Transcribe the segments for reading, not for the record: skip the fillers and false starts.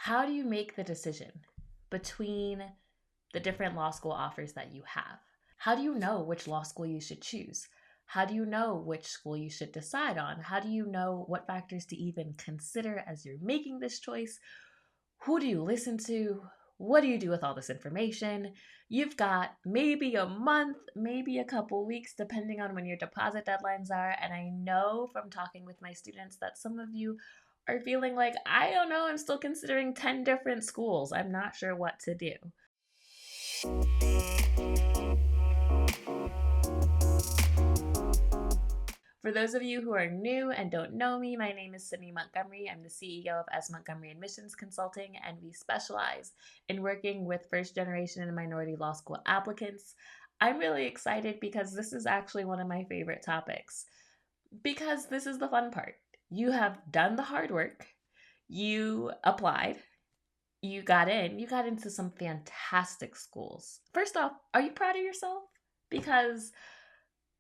How do you make the decision between the different law school offers that you have? How do you know which law school you should choose? How do you know which school you should decide on? How do you know what factors to even consider as you're making this choice? Who do you listen to? What do you do with all this information? You've got maybe a month, maybe a couple weeks, depending on when your deposit deadlines are. And I know from talking with my students that some of you are feeling like, I don't know, I'm still considering 10 different schools. I'm not sure what to do. For those of you who are new and don't know me, my name is Sydney Montgomery. I'm the CEO of Montgomery Admissions Consulting, and we specialize in working with first generation and minority law school applicants. I'm really excited because this is actually one of my favorite topics, because this is the fun part. You have done the hard work, you applied, you got into some fantastic schools. First off, are you proud of yourself? Because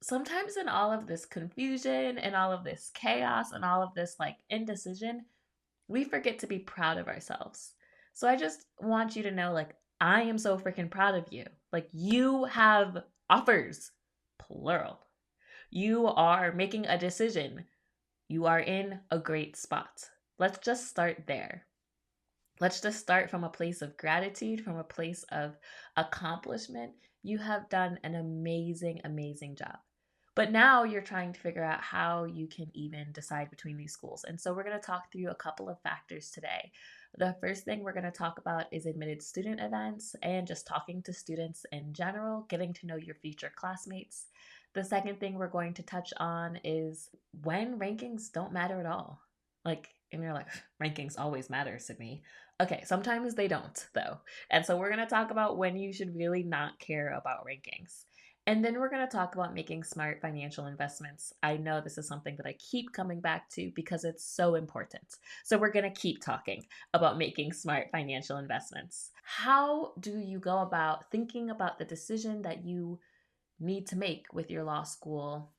sometimes in all of this confusion and all of this chaos and all of this like indecision, we forget to be proud of ourselves. So I just want you to know, like, I am so freaking proud of you. Like, you have offers, plural. You are making a decision. You are in a great spot. Let's just start there. Let's just start from a place of gratitude, from a place of accomplishment. You have done an amazing, amazing job. But now you're trying to figure out how you can even decide between these schools. And so we're going to talk through a couple of factors today. The first thing we're going to talk about is admitted student events and just talking to students in general, getting to know your future classmates. The second thing we're going to touch on is when rankings don't matter at all. And you're like, rankings always matter, Sydney. Okay, sometimes they don't, though. And so we're going to talk about when you should really not care about rankings. And then we're going to talk about making smart financial investments. I know this is something that I keep coming back to because it's so important. So we're going to keep talking about making smart financial investments. How do you go about thinking about the decision that you need to make with your law school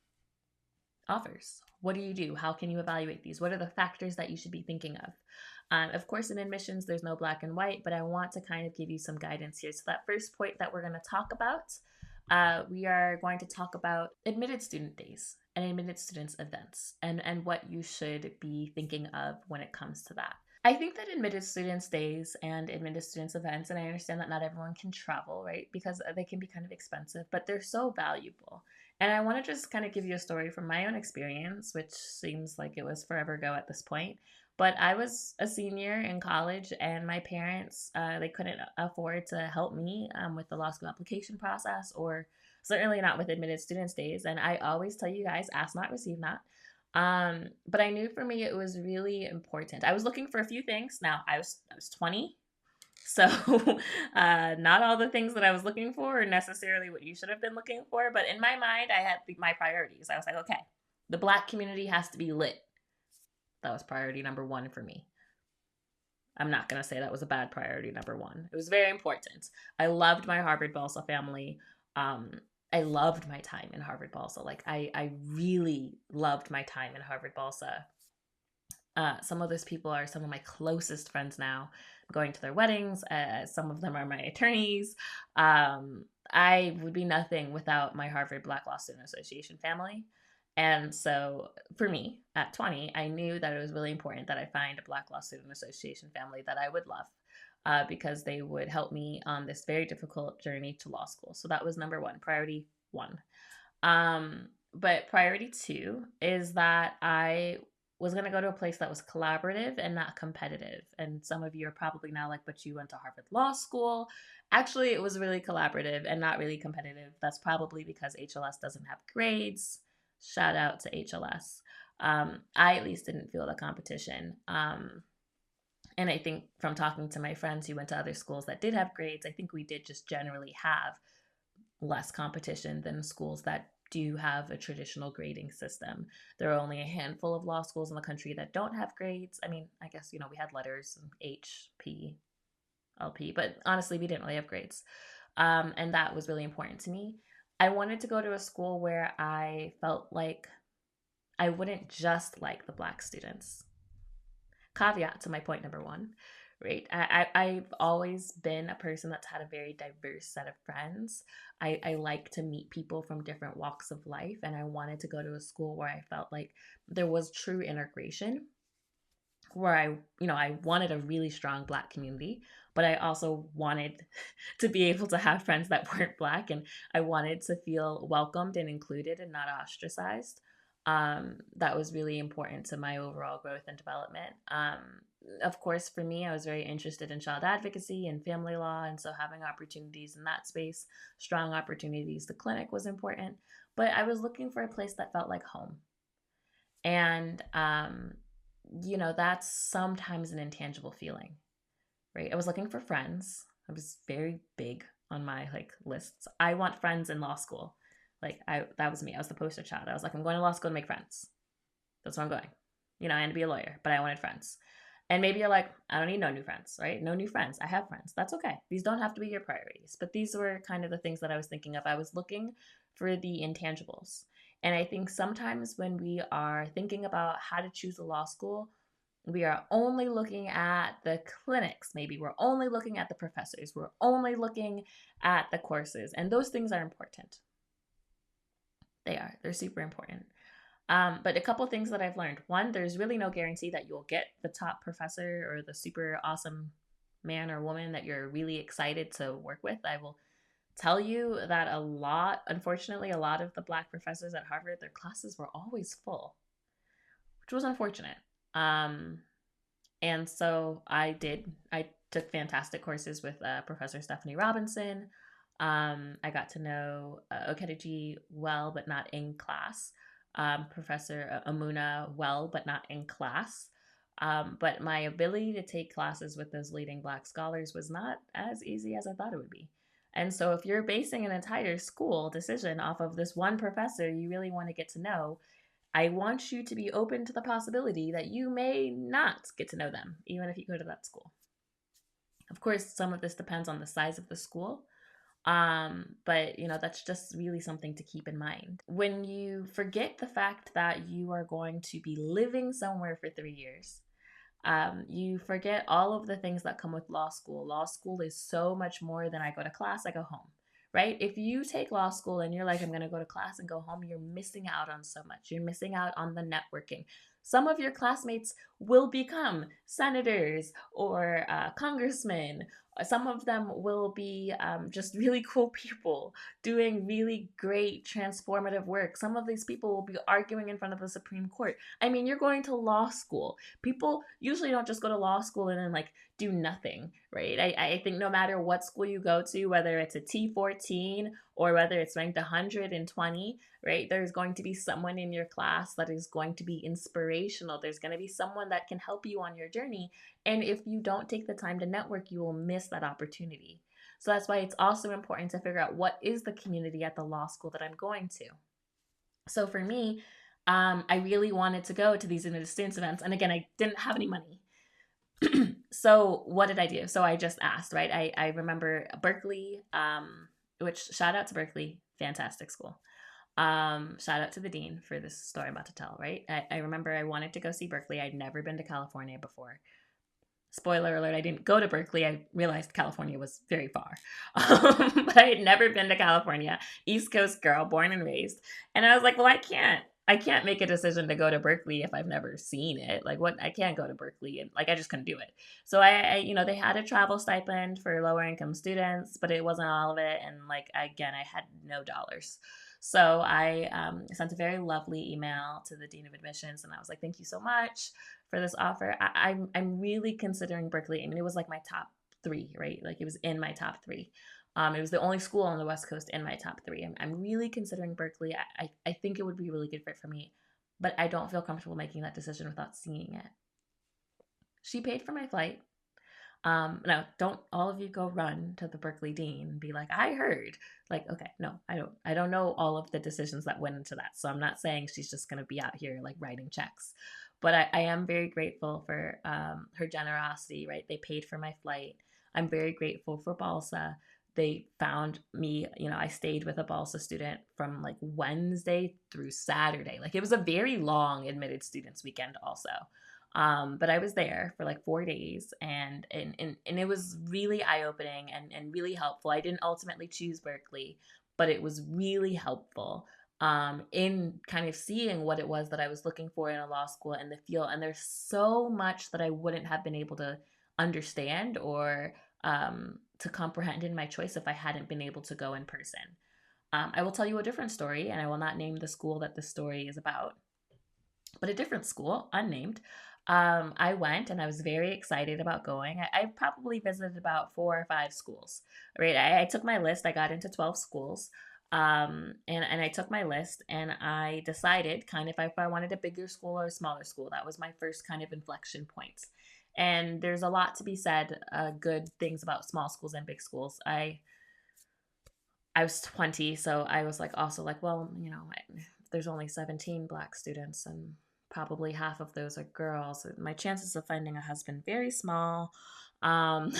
offers? What do you do? How can you evaluate these? What are the factors that you should be thinking of? Of course, in admissions, there's no black and white, but I want to kind of give you some guidance here. So that first point that we're going to talk about, we are going to talk about admitted student days and admitted students events and what you should be thinking of when it comes to that. I think that admitted students days and admitted students events, and I understand that not everyone can travel, right? Because they can be kind of expensive, but they're so valuable. And I want to just kind of give you a story from my own experience, which seems like it was forever ago at this point. But I was a senior in college, and my parents, they couldn't afford to help me with the law school application process, or certainly not with admitted students days. And I always tell you guys, ask not, receive not. But I knew for me it was really important. I was looking for a few things. Now I was 20, so not all the things that I was looking for are necessarily what you should have been looking for. But in my mind, I had my priorities. I was like, okay, the Black community has to be lit. That was priority number one for me. I'm not going to say that was a bad priority number one. It was very important. I loved my Harvard Balsa family. I loved my time in Harvard Balsa. Like, I really loved my time in Harvard Balsa. Some of those people are some of my closest friends now. I'm going to their weddings. Some of them are my attorneys. I would be nothing without my Harvard Black Law Student Association family. And so for me, at 20, I knew that it was really important that I find a Black Law Student Association family that I would love, because they would help me on this very difficult journey to law school. So that was number one, priority one. But priority two is that I was going to go to a place that was collaborative and not competitive. And some of you are probably now like, but you went to Harvard Law School. Actually, it was really collaborative and not really competitive. That's probably because HLS doesn't have grades. Shout out to HLS. I at least didn't feel the competition. And I think from talking to my friends who went to other schools that did have grades, I think we did just generally have less competition than schools that do have a traditional grading system. There are only a handful of law schools in the country that don't have grades. I mean, I guess, we had letters, H, P, LP, but honestly, we didn't really have grades. And that was really important to me. I wanted to go to a school where I felt like I wouldn't just like the Black students. Caveat to my point number one, right? I've always been a person that's had a very diverse set of friends. I like to meet people from different walks of life, and I wanted to go to a school where I felt like there was true integration, where I wanted a really strong Black community, but I also wanted to be able to have friends that weren't Black, and I wanted to feel welcomed and included and not ostracized. That was really important to my overall growth and development. Of course, for me, I was very interested in child advocacy and family law, and so having opportunities in that space, strong opportunities, the clinic was important. But I was looking for a place that felt like home. And that's sometimes an intangible feeling, right? I was looking for friends. I was very big on my lists. I want friends in law school. That was me. I was the poster child. I was like, I'm going to law school to make friends. That's where I'm going. And to be a lawyer, but I wanted friends. And maybe you're like, I don't need no new friends, right? No new friends. I have friends. That's okay. These don't have to be your priorities. But these were kind of the things that I was thinking of. I was looking for the intangibles. And I think sometimes when we are thinking about how to choose a law school, we are only looking at the clinics. Maybe we're only looking at the professors. We're only looking at the courses. And those things are important. They are. They're super important. But a couple things that I've learned. One, there's really no guarantee that you'll get the top professor or the super awesome man or woman that you're really excited to work with. I will tell you that unfortunately, a lot of the Black professors at Harvard, their classes were always full, which was unfortunate. And so I took fantastic courses with Professor Stephanie Robinson. I got to know Okediji well, but not in class. Professor Amuna well, but not in class. But my ability to take classes with those leading Black scholars was not as easy as I thought it would be. And so if you're basing an entire school decision off of this one professor you really want to get to know, I want you to be open to the possibility that you may not get to know them, even if you go to that school. Of course, some of this depends on the size of the school. But that's just really something to keep in mind. When you forget the fact that you are going to be living somewhere for 3 years, you forget all of the things that come with law school. Law school is so much more than I go to class, I go home, right? If you take law school and you're like, I'm going to go to class and go home, you're missing out on so much. You're missing out on the networking. Some of your classmates will become senators or congressmen. Some of them will be just really cool people doing really great transformative work. Some of these people will be arguing in front of the Supreme Court. I mean, you're going to law school. People usually don't just go to law school and then do nothing, right? I think no matter what school you go to, whether it's a T14 or whether it's ranked 120, right? There's going to be someone in your class that is going to be inspirational. There's going to be someone that can help you on your journey. And if you don't take the time to network, you will miss that opportunity. So that's why it's also important to figure out what is the community at the law school that I'm going to. So for me, I really wanted to go to these students events. And again, I didn't have any money. So what did I do? So I just asked, right? I remember Berkeley, which shout out to Berkeley, fantastic school. Shout out to the dean for this story I'm about to tell, right? I remember I wanted to go see Berkeley. I'd never been to California before. Spoiler alert, I didn't go to Berkeley. I realized California was very far. But I had never been to California. East Coast girl, born and raised. And I was like, well, I can't make a decision to go to Berkeley if I've never seen it. I can't go to Berkeley, and I just couldn't do it. So I they had a travel stipend for lower income students, but it wasn't all of it. And again, I had no dollars. So I sent a very lovely email to the Dean of Admissions, and I was like, thank you so much for this offer. I'm really considering Berkeley. I mean, it was my top 3, right? It was in my top 3. It was the only school on the West Coast in my top 3. I'm really considering Berkeley. I think it would be a really good fit for me, but I don't feel comfortable making that decision without seeing it. She paid for my flight. Now, don't all of you go run to the Berkeley dean and be like, I heard. Okay, no, I don't know all of the decisions that went into that. So I'm not saying she's just going to be out here writing checks. But I am very grateful for her generosity, right? They paid for my flight. I'm very grateful for Balsa. They found me, I stayed with a Balsa student from Wednesday through Saturday. It was a very long admitted students weekend also. But I was there for like 4 days, and it was really eye-opening and really helpful. I didn't ultimately choose Berkeley, but it was really helpful in kind of seeing what it was that I was looking for in a law school and the field. And there's so much that I wouldn't have been able to understand or to comprehend in my choice if I hadn't been able to go in person. I will tell you a different story, and I will not name the school that the story is about, but a different school, unnamed. I went and I was very excited about going. I probably visited about 4 or 5 schools, right? I took my list. I got into 12 schools. And I took my list and I decided kind of if I wanted a bigger school or a smaller school. That was my first kind of inflection point. And there's a lot to be said, good things about small schools and big schools. I was 20, so I was like also like, well, there's only 17 Black students and probably half of those are girls. My chances of finding a husband very small. Um,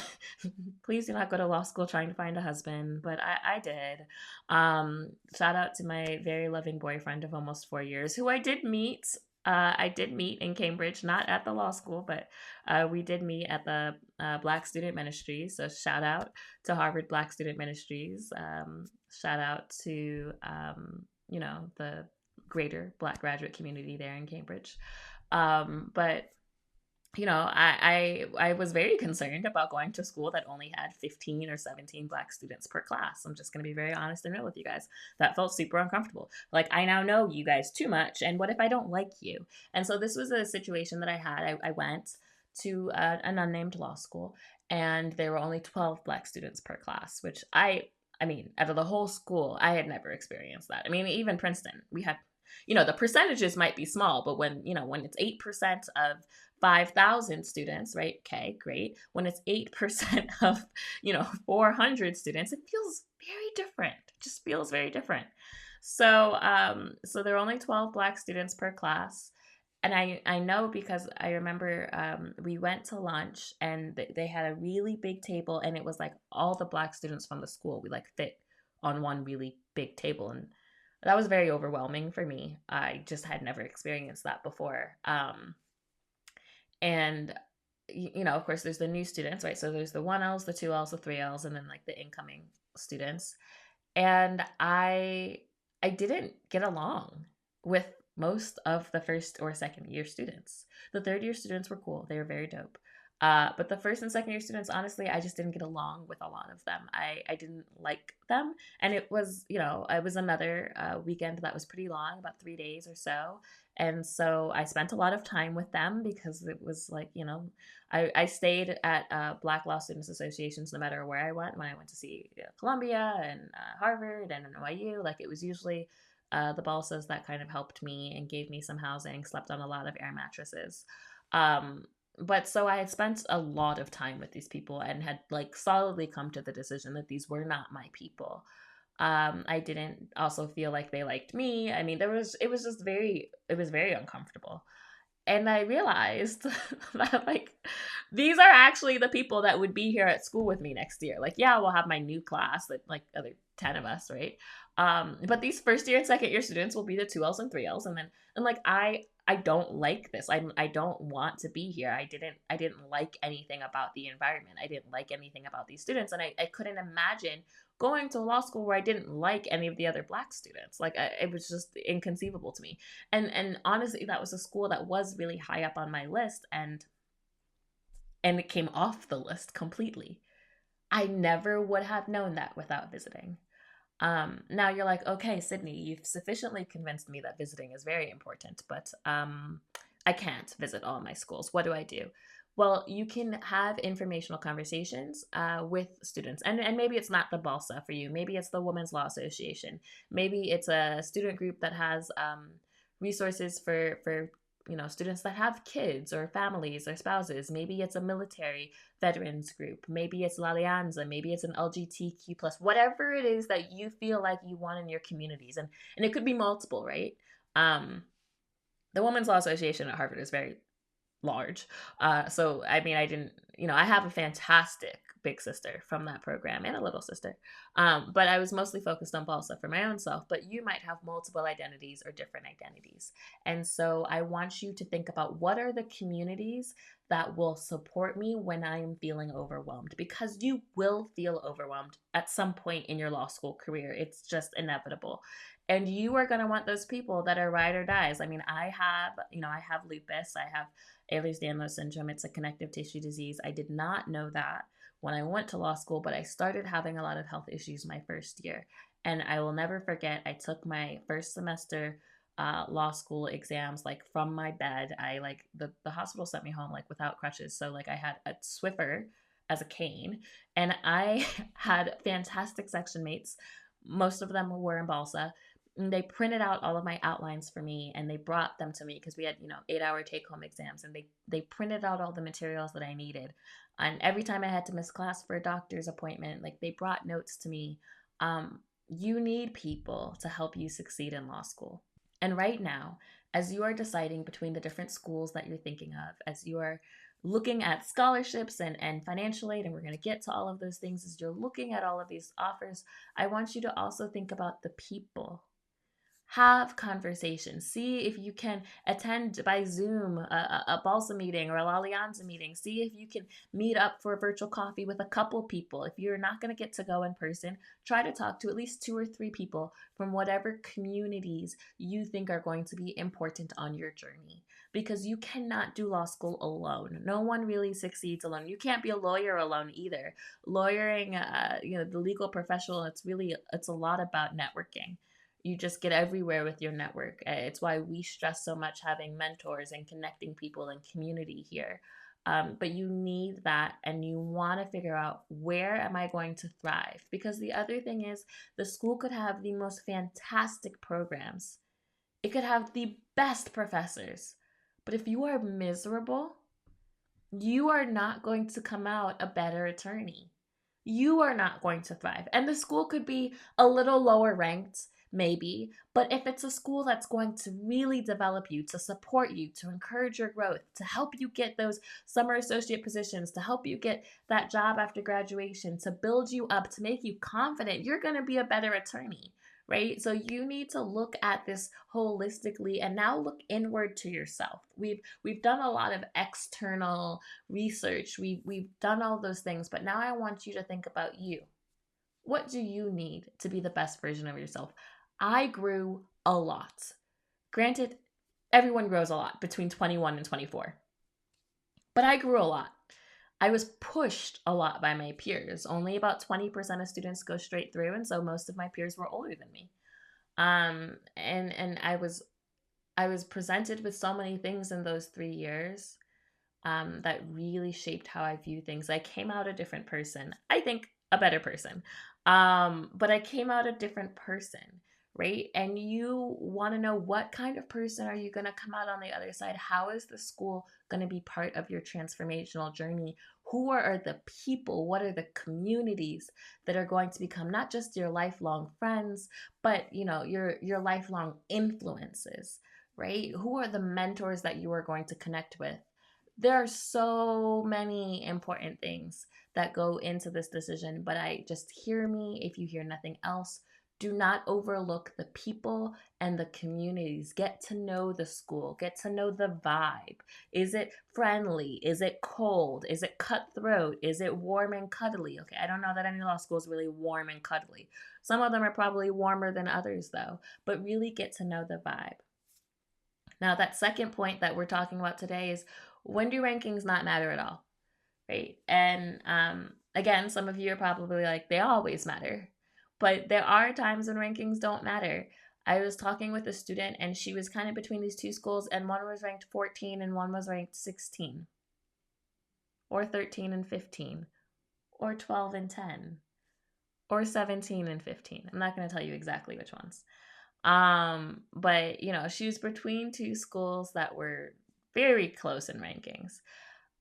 Please do not go to law school trying to find a husband, but I did. Shout out to my very loving boyfriend of almost 4 years, who I did meet. I did meet in Cambridge, not at the law school, but we did meet at the Black Student Ministries. So shout out to Harvard Black Student Ministries. Shout out to the greater Black graduate community there in Cambridge. But I was very concerned about going to a school that only had 15 or 17 Black students per class. I'm just going to be very honest and real with you guys. That felt super uncomfortable. Like, I now know you guys too much, and what if I don't like you? And so this was a situation that I had. I went to an unnamed law school, and there were only 12 Black students per class, which I mean, out of the whole school, I had never experienced that. I mean, even Princeton, we had, the percentages might be small, but when it's 8% of 5,000 students, right? Okay, great. When it's 8% of, 400 students, it feels very different. It just feels very different. So there are only 12 Black students per class. And I know because I remember we went to lunch and they had a really big table, and it was like all the Black students from the school. We like fit on one really big table, and that was very overwhelming for me. I just had never experienced that before. And of course, there's the new students, right? So there's the 1Ls, the 2Ls, the 3Ls, and then like the incoming students. And I didn't get along with most of the first or second year students. The third year students were cool. They were very dope. But the first and second year students, honestly, I just didn't get along with a lot of them. I didn't like them. And it was another weekend that was pretty long, about 3 days or so. And so I spent a lot of time with them because it was like, I stayed at Black Law Students Associations no matter where I went. When I went to see Columbia and Harvard and NYU, like it was usually the Balsas that kind of helped me and gave me some housing, slept on a lot of air mattresses. But so I had spent a lot of time with these people and had like solidly come to the decision that these were not my people. I didn't also feel like they liked me. I mean, it was very uncomfortable. And I realized that like these are actually the people that would be here at school with me next year. Like, yeah, we'll have my new class, like other 10 of us, right? But these first year and second year students will be the 2Ls and 3Ls, and like I don't like this. I don't want to be here. I didn't like anything about the environment. I didn't like anything about these students, and I couldn't imagine going to a law school where I didn't like any of the other Black students. Like it was just inconceivable to me. And honestly, that was a school that was really high up on my list, and it came off the list completely. I never would have known that without visiting. Now you're like, okay, Sydney, you've sufficiently convinced me that visiting is very important, but I can't visit all my schools. What do I do? Well, you can have informational conversations with students, and maybe it's not the BALSA for you. Maybe it's the Women's Law Association. Maybe it's a student group that has resources for students that have kids or families or spouses. Maybe it's a military veterans group. Maybe it's La Alianza. Maybe it's an LGBTQ plus, whatever it is that you feel like you want in your communities. And it could be multiple, right? The Women's Law Association at Harvard is very large. So, I mean, I didn't, I have a fantastic big sister from that program and a little sister. But I was mostly focused on balsa for my own self. But you might have multiple identities or different identities. And so I want you to think about what are the communities that will support me when I am feeling overwhelmed, because you will feel overwhelmed at some point in your law school career. It's just inevitable. And you are going to want those people that are ride or dies. I mean, I have lupus, I have Ehlers-Danlos syndrome. It's a connective tissue disease. I did not know that when I went to law school, but I started having a lot of health issues my first year. And I will never forget, I took my first semester law school exams like from my bed. I like the hospital sent me home like without crutches. So like I had a Swiffer as a cane, and I had fantastic section mates. Most of them were in balsa. And they printed out all of my outlines for me and they brought them to me because we had 8-hour take-home exams, and they printed out all the materials that I needed. And every time I had to miss class for a doctor's appointment, like they brought notes to me. You need people to help you succeed in law school. And right now, as you are deciding between the different schools that you're thinking of, as you are looking at scholarships and financial aid, and we're going to get to all of those things, as you're looking at all of these offers, I want you to also think about the people. Have conversations. See if you can attend by Zoom a Balsa meeting or a La Alianza meeting. See if you can meet up for a virtual coffee with a couple people. If you're not going to get to go in person, try to talk to at least 2 or 3 people from whatever communities you think are going to be important on your journey. Because you cannot do law school alone. No one really succeeds alone. You can't be a lawyer alone either. Lawyering, the legal professional, it's a lot about networking. You just get everywhere with your network. It's why we stress so much having mentors and connecting people and community here. But you need that, and you want to figure out, where am I going to thrive? Because the other thing is, the school could have the most fantastic programs, it could have the best professors. But if you are miserable, you are not going to come out a better attorney. You are not going to thrive. And the school could be a little lower ranked, maybe, but if it's a school that's going to really develop you, to support you, to encourage your growth, to help you get those summer associate positions, to help you get that job after graduation, to build you up, to make you confident, you're going to be a better attorney. Right? So you need to look at this holistically, and now look inward to yourself. We've done a lot of external research. We've done all those things, but now I want you to think about you. What do you need to be the best version of yourself? I grew a lot. Granted, everyone grows a lot between 21 and 24. But I grew a lot. I was pushed a lot by my peers. Only about 20% of students go straight through, and so most of my peers were older than me. And I was presented with so many things in those 3 years that really shaped how I view things. I came out a different person. I think a better person. But I came out a different person, right? And you want to know, what kind of person are you going to come out on the other side? How is the school going to be part of your transformational journey? Who are the people? What are the communities that are going to become not just your lifelong friends, but your lifelong influences, right? Who are the mentors that you are going to connect with? There are so many important things that go into this decision, but hear me. If you hear nothing else, do not overlook the people and the communities. Get to know the school, get to know the vibe. Is it friendly? Is it cold? Is it cutthroat? Is it warm and cuddly? Okay, I don't know that any law school is really warm and cuddly. Some of them are probably warmer than others though, but really get to know the vibe. Now, that second point that we're talking about today is, when do rankings not matter at all? Right? And again, some of you are probably like, they always matter. But there are times when rankings don't matter. I was talking with a student, and she was kind of between these 2 schools, and one was ranked 14 and one was ranked 16, or 13 and 15, or 12 and 10, or 17 and 15. I'm not going to tell you exactly which ones. But she was between 2 schools that were very close in rankings,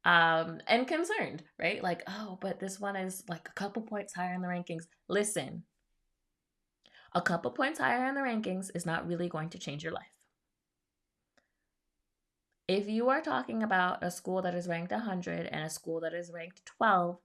and concerned, right? Like, oh, but this one is like a couple points higher in the rankings. Listen, a couple points higher in the rankings is not really going to change your life. If you are talking about a school that is ranked 100 and a school that is ranked 12,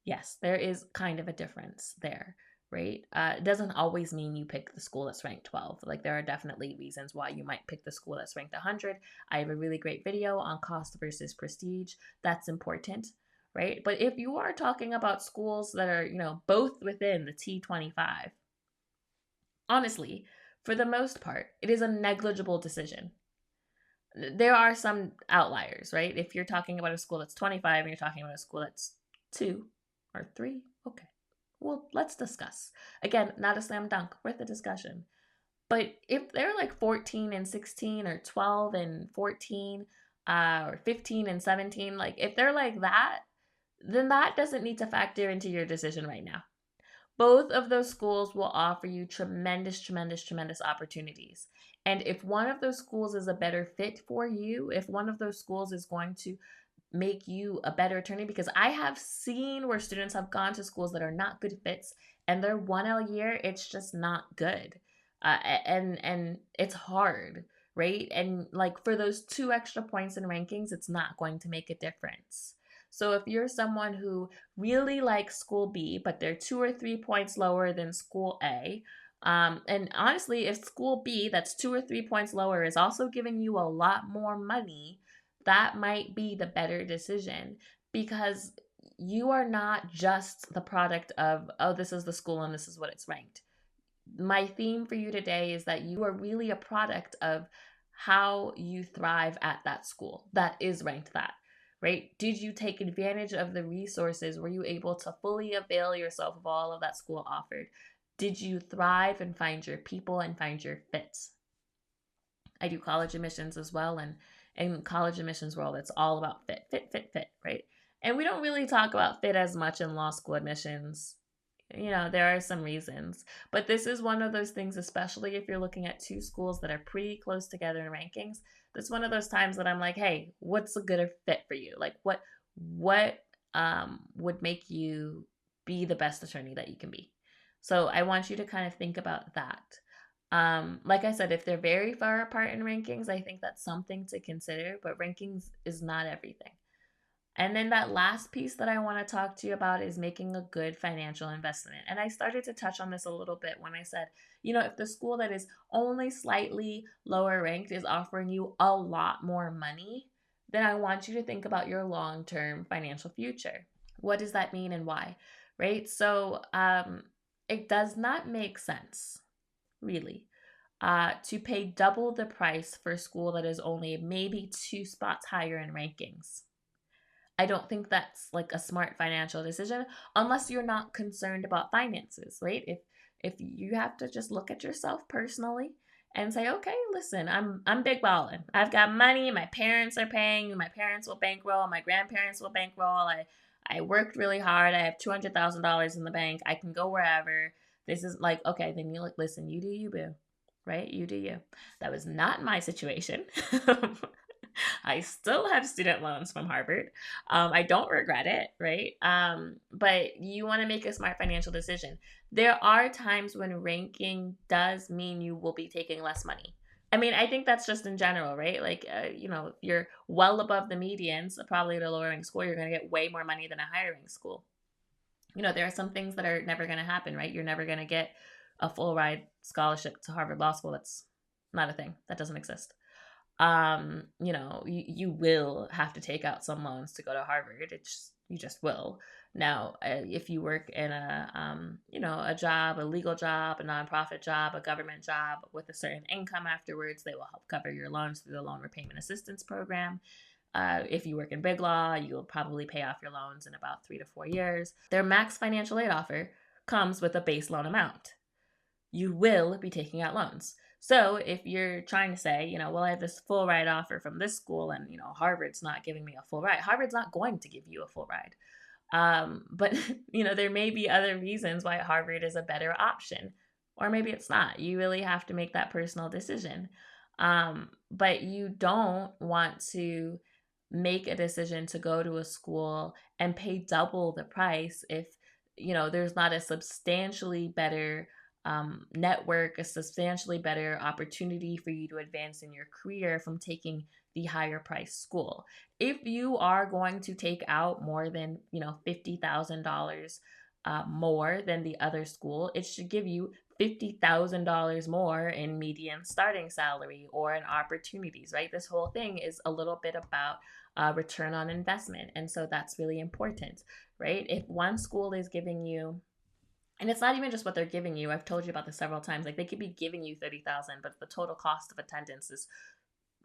yes, there is kind of a difference there, right? It doesn't always mean you pick the school that's ranked 12. Like, there are definitely reasons why you might pick the school that's ranked 100. I have a really great video on cost versus prestige. That's important, right? But if you are talking about schools that are, both within the T25, honestly, for the most part, it is a negligible decision. There are some outliers, right? If you're talking about a school that's 25 and you're talking about a school that's 2 or 3, okay. Well, let's discuss. Again, not a slam dunk, worth a discussion. But if they're like 14 and 16 or 12 and 14 or 15 and 17, like if they're like that, then that doesn't need to factor into your decision right now. Both of those schools will offer you tremendous, tremendous, tremendous opportunities. And if one of those schools is a better fit for you, if one of those schools is going to make you a better attorney, because I have seen where students have gone to schools that are not good fits and their 1L year, it's just not good. And it's hard, right? And like for those 2 extra points in rankings, it's not going to make a difference. So if you're someone who really likes school B, but they're 2 or 3 points lower than school A, and honestly, if school B, that's 2 or 3 points lower, is also giving you a lot more money, that might be the better decision, because you are not just the product of, oh, this is the school and this is what it's ranked. My theme for you today is that you are really a product of how you thrive at that school that is ranked that, right? Did you take advantage of the resources? Were you able to fully avail yourself of all of that school offered? Did you thrive and find your people and find your fits? I do college admissions as well, and in college admissions world, it's all about fit, right? And we don't really talk about fit as much in law school admissions. There are some reasons, but this is one of those things, especially if you're looking at 2 schools that are pretty close together in rankings. That's one of those times that I'm like, hey, what's a good fit for you? Like, what would make you be the best attorney that you can be? So I want you to kind of think about that. Like I said, if they're very far apart in rankings, I think that's something to consider, but rankings is not everything. And then that last piece that I want to talk to you about is making a good financial investment. And I started to touch on this a little bit when I said, if the school that is only slightly lower ranked is offering you a lot more money, then I want you to think about your long-term financial future. What does that mean and why? Right? So it does not make sense, really, to pay double the price for a school that is only maybe 2 spots higher in rankings. I don't think that's like a smart financial decision unless you're not concerned about finances, right? If you have to just look at yourself personally and say, okay, listen, I'm big ballin'. I've got money. My parents are paying. My parents will bankroll. My grandparents will bankroll. I worked really hard. I have $200,000 in the bank. I can go wherever. This is like, okay, then you like, listen, you do you, boo, right? You do you. That was not my situation. I still have student loans from Harvard. I don't regret it, right? But you want to make a smart financial decision. There are times when ranking does mean you will be taking less money. I mean, I think that's just in general, right? Like, if you're well above the medians, probably at a lower ranked school, you're going to get way more money than a higher ranked school. There are some things that are never going to happen, right? You're never going to get a full ride scholarship to Harvard Law School. That's not a thing. That doesn't exist. You will have to take out some loans to go to Harvard. You just will. Now, if you work in a job, a legal job, a nonprofit job, a government job with a certain income afterwards, they will help cover your loans through the loan repayment assistance program. If you work in big law, you'll probably pay off your loans in about 3 to 4 years. Their max financial aid offer comes with a base loan amount. You will be taking out loans. So if you're trying to say, well, I have this full ride offer from this school and, Harvard's not giving me a full ride. Harvard's not going to give you a full ride. But, there may be other reasons why Harvard is a better option, or maybe it's not. You really have to make that personal decision. But you don't want to make a decision to go to a school and pay double the price if, there's not a substantially better network, a substantially better opportunity for you to advance in your career from taking the higher price school. If you are going to take out more than, $50,000 more than the other school, it should give you $50,000 more in median starting salary or in opportunities, right? This whole thing is a little bit about return on investment. And so that's really important, right? If one school is giving you, and it's not even just what they're giving you. I've told you about this several times. Like, they could be giving you 30,000, but the total cost of attendance is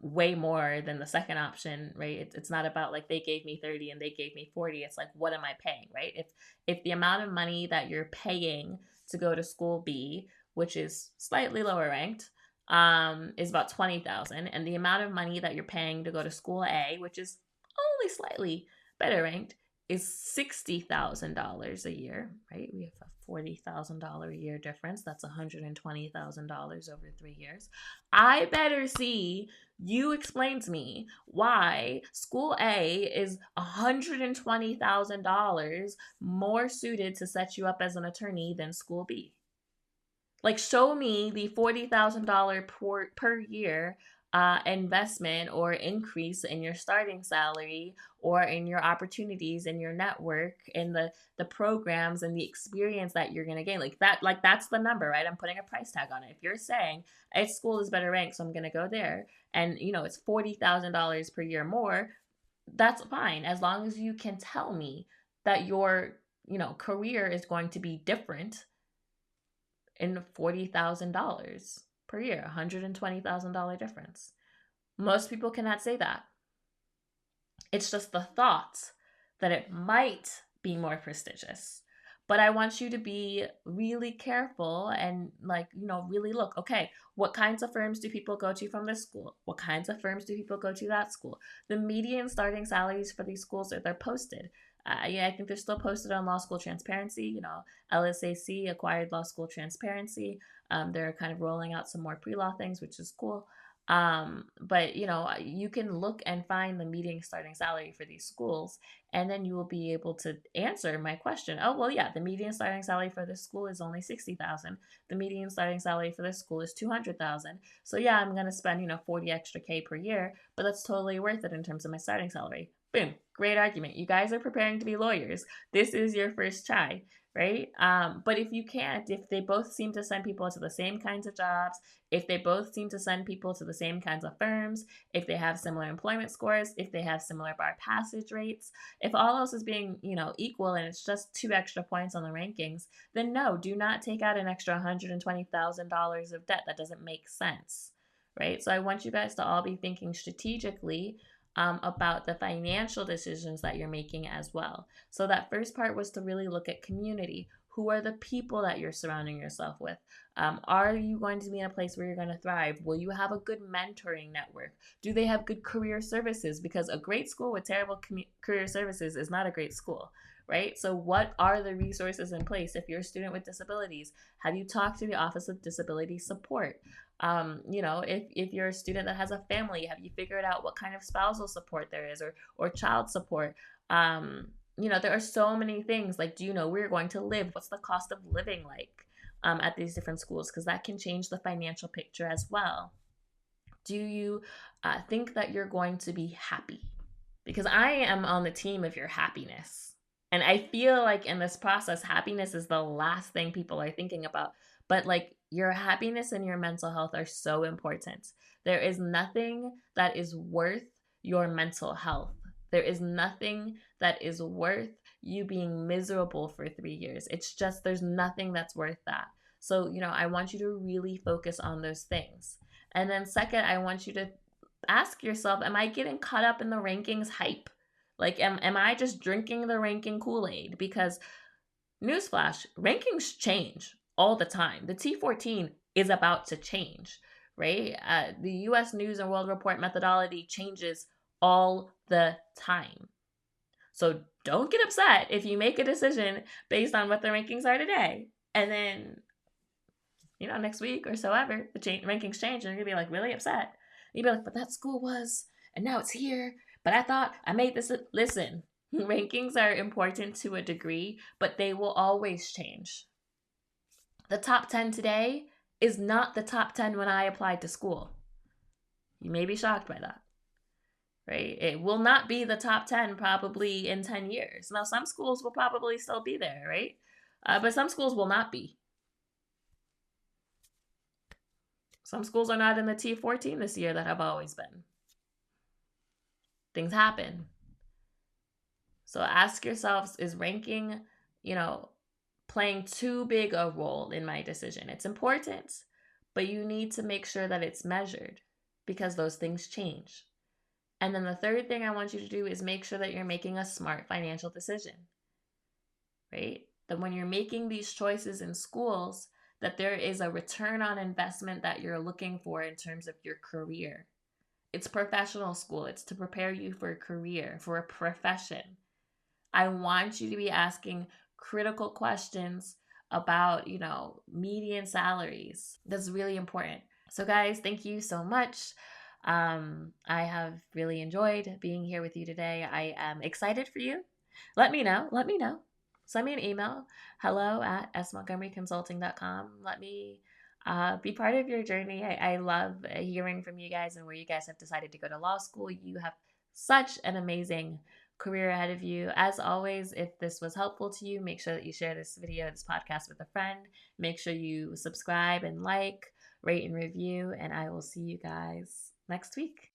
way more than the second option, right? It's not about like they gave me 30 and they gave me 40. It's like, what am I paying, right? If the amount of money that you're paying to go to school B, which is slightly lower ranked, is about 20,000, and the amount of money that you're paying to go to school A, which is only slightly better ranked, is $60,000 a year, right? We have a $40,000 a year difference. That's $120,000 over 3 years. I better see you explain to me why school A is $120,000 more suited to set you up as an attorney than school B. Like, show me the $40,000 per year investment or increase in your starting salary or in your opportunities in your network, in the programs and the experience that you're going to gain. Like that's the number, right? I'm putting a price tag on it. If you're saying a school is better ranked, so I'm going to go there, and it's $40,000 per year more, that's fine, as long as you can tell me that your career is going to be different in $40,000 per year, $120,000 difference. Most people cannot say that. It's just the thought that it might be more prestigious. But I want you to be really careful and really look, okay, what kinds of firms do people go to from this school? What kinds of firms do people go to that school? The median starting salaries for these schools, they're posted. I think they're still posted on Law School Transparency. LSAC acquired Law School Transparency. They're kind of rolling out some more pre-law things, which is cool. But you can look and find the median starting salary for these schools, and then you will be able to answer my question. Oh, well, yeah, the median starting salary for this school is only 60,000. The median starting salary for this school is 200,000. So yeah, I'm going to spend, 40 extra K per year, but that's totally worth it in terms of my starting salary. Boom, great argument. You guys are preparing to be lawyers. This is your first try, right? But if you can't, if they both seem to send people to the same kinds of jobs, if they both seem to send people to the same kinds of firms, if they have similar employment scores, if they have similar bar passage rates, if all else is being, equal and it's just 2 extra points on the rankings, then no, do not take out an extra $120,000 of debt. That doesn't make sense, right? So I want you guys to all be thinking strategically about the financial decisions that you're making as well. So that first part was to really look at community. Who are the people that you're surrounding yourself with? Are you going to be in a place where you're going to thrive? Will you have a good mentoring network? Do they have good career services? Because a great school with terrible career services is not a great school, right? So what are the resources in place? If you're a student with disabilities, have you talked to the Office of Disability Support? If you're a student that has a family, have you figured out what kind of spousal support there is, or child support? There are so many things. Like, do you know where you're going to live? What's the cost of living like at these different schools? Because that can change the financial picture as well. Do you think that you're going to be happy? Because I am on the team of your happiness. And I feel like in this process, happiness is the last thing people are thinking about. But your happiness and your mental health are so important. There is nothing that is worth your mental health. There is nothing that is worth you being miserable for 3 years. It's just, there's nothing that's worth that. So, I want you to really focus on those things. And then second, I want you to ask yourself, am I getting caught up in the rankings hype? Like, am I just drinking the ranking Kool-Aid? Because newsflash, rankings change all the time. The T14 is about to change, right? The U.S. News and World Report methodology changes all the time. So don't get upset if you make a decision based on what the rankings are today. And then, next week or so ever, the rankings change and you're going to be really upset. You'll be like, but that school was, and now it's here. But I thought I made this. Listen, rankings are important to a degree, but they will always change. The top 10 today is not the top 10 when I applied to school. You may be shocked by that, right? It will not be the top 10 probably in 10 years. Now, some schools will probably still be there, right? But some schools will not be. Some schools are not in the T14 this year that have always been. Things happen. So ask yourselves, is ranking, playing too big a role in my decision? It's important, but you need to make sure that it's measured because those things change. And then the third thing I want you to do is make sure that you're making a smart financial decision, right? That when you're making these choices in schools, that there is a return on investment that you're looking for in terms of your career. It's professional school. It's to prepare you for a career, for a profession. I want you to be asking critical questions about, median salaries. That's really important. So guys, thank you so much. I have really enjoyed being here with you today. I am excited for you. Let me know. Send me an email, hello@smontgomeryconsulting.com. Let me be part of your journey. I love hearing from you guys and where you guys have decided to go to law school. You have such an amazing career ahead of you. As always, if this was helpful to you, make sure that you share this video, this podcast with a friend. Make sure you subscribe and like, rate and review, and I will see you guys next week.